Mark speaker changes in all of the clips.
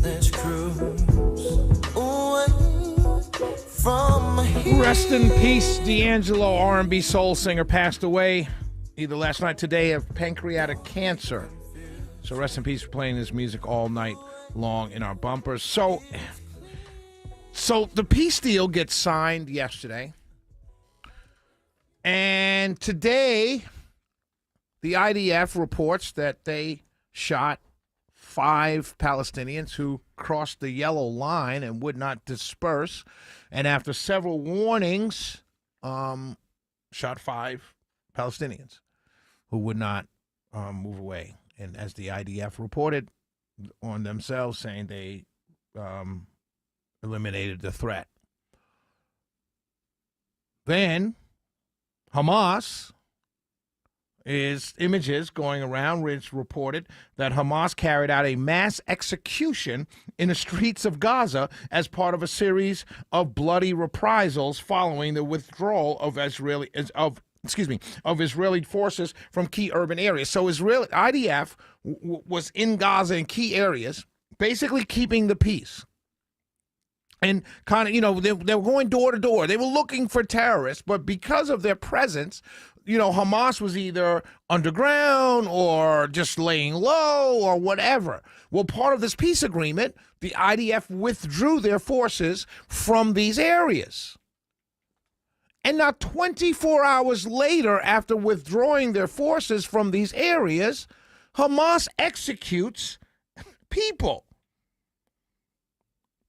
Speaker 1: let's cruise away from here.
Speaker 2: Rest in peace, D'Angelo, R&B soul singer, passed away either last night, today, of pancreatic cancer. So rest in peace for playing his music all night long in our bumpers. So the peace deal gets signed yesterday. And today, the IDF reports that they shot 5 Palestinians who crossed the yellow line and would not disperse. And after several warnings, shot 5 Palestinians who would not move away. And as the IDF reported on themselves, saying they eliminated the threat. Then Hamas is images going around which reported that Hamas carried out a mass execution in the streets of Gaza as part of a series of bloody reprisals following the withdrawal of Israeli forces from key urban areas. So Israeli IDF was in Gaza in key areas, basically keeping the peace. And kind of, they were going door to door. They were looking for terrorists, but because of their presence, Hamas was either underground or just laying low or whatever. Well, part of this peace agreement, the IDF withdrew their forces from these areas. And now 24 hours later, after withdrawing their forces from these areas, Hamas executes people.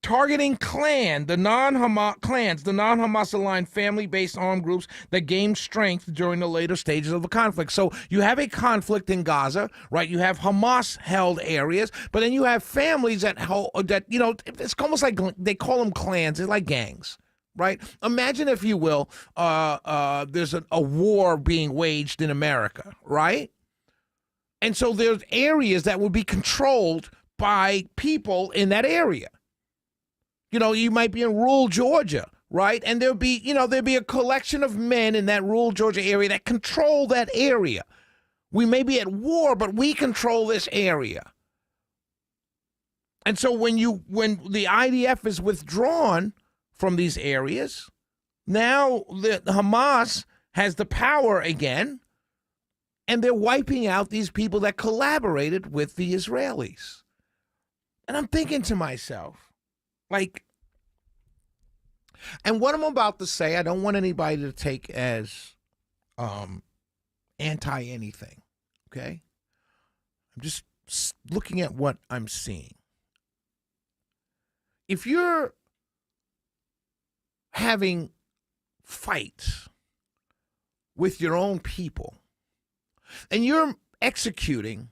Speaker 2: Targeting the non-Hamas aligned family-based armed groups that gained strength during the later stages of the conflict. So you have a conflict in Gaza, right? You have Hamas-held areas, but then you have families that it's almost like they call them clans. They're like gangs, right? Imagine, if you will, there's a war being waged in America, right? And so there's areas that would be controlled by people in that area. You might be in rural Georgia, right? And there'd be a collection of men in that rural Georgia area that control that area. We may be at war, but we control this area. And so when the IDF is withdrawn from these areas, now the Hamas has the power again, and they're wiping out these people that collaborated with the Israelis. And I'm thinking to myself, and what I'm about to say, I don't want anybody to take as anti-anything, okay? I'm just looking at what I'm seeing. If you're having fights with your own people and you're executing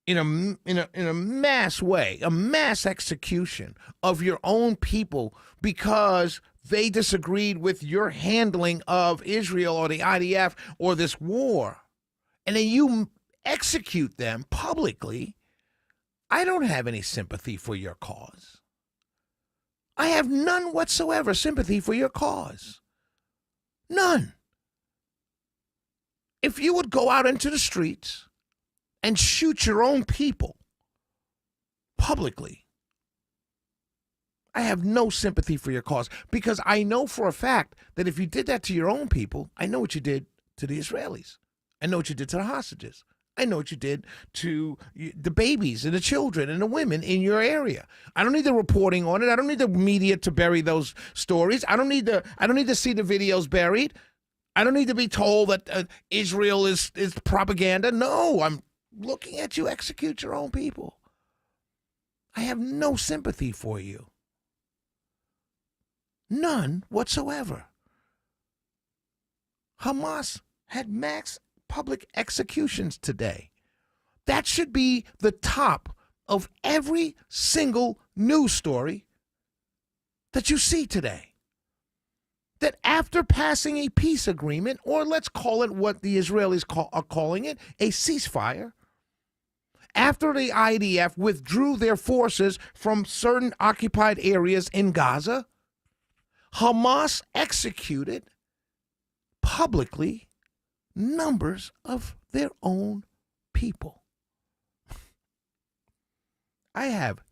Speaker 2: in a mass way, a mass execution of your own people because they disagreed with your handling of Israel or the IDF or this war, and then you execute them publicly, I don't have any sympathy for your cause. I have none whatsoever sympathy for your cause. None. If you would go out into the streets and shoot your own people publicly, I have no sympathy for your cause, because I know for a fact that if you did that to your own people, I know what you did to the Israelis. I know what you did to the hostages. I know what you did to the babies and the children and the women in your area. I don't need the reporting on it. I don't need the media to bury those stories. I don't need to see the videos buried. I don't need to be told that Israel is propaganda. No, I'm looking at you execute your own people. I have no sympathy for you. None whatsoever. Hamas had mass public executions today. That should be the top of every single news story that you see today. That after passing a peace agreement, or let's call it what the Israelis are calling it, a ceasefire, after the IDF withdrew their forces from certain occupied areas in Gaza, Hamas executed publicly numbers of their own people. I have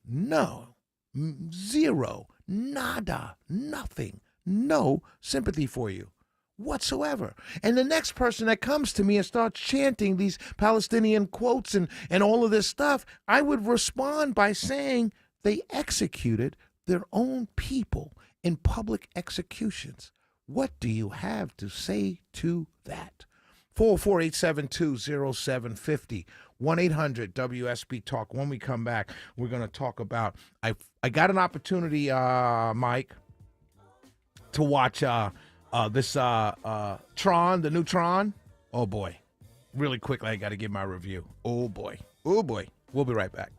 Speaker 2: zero, nada, nothing, no sympathy for you whatsoever. And the next person that comes to me and starts chanting these Palestinian quotes and all of this stuff, I would respond by saying they executed their own people in public executions. What do you have to say to that? 448-720-0750, 1-800-WSB Talk. When we come back, we're going to talk about, I got an opportunity, Mike, to watch this Tron, the new Tron. Oh, boy. Really quickly, I got to give my review. Oh, boy. Oh, boy. We'll be right back.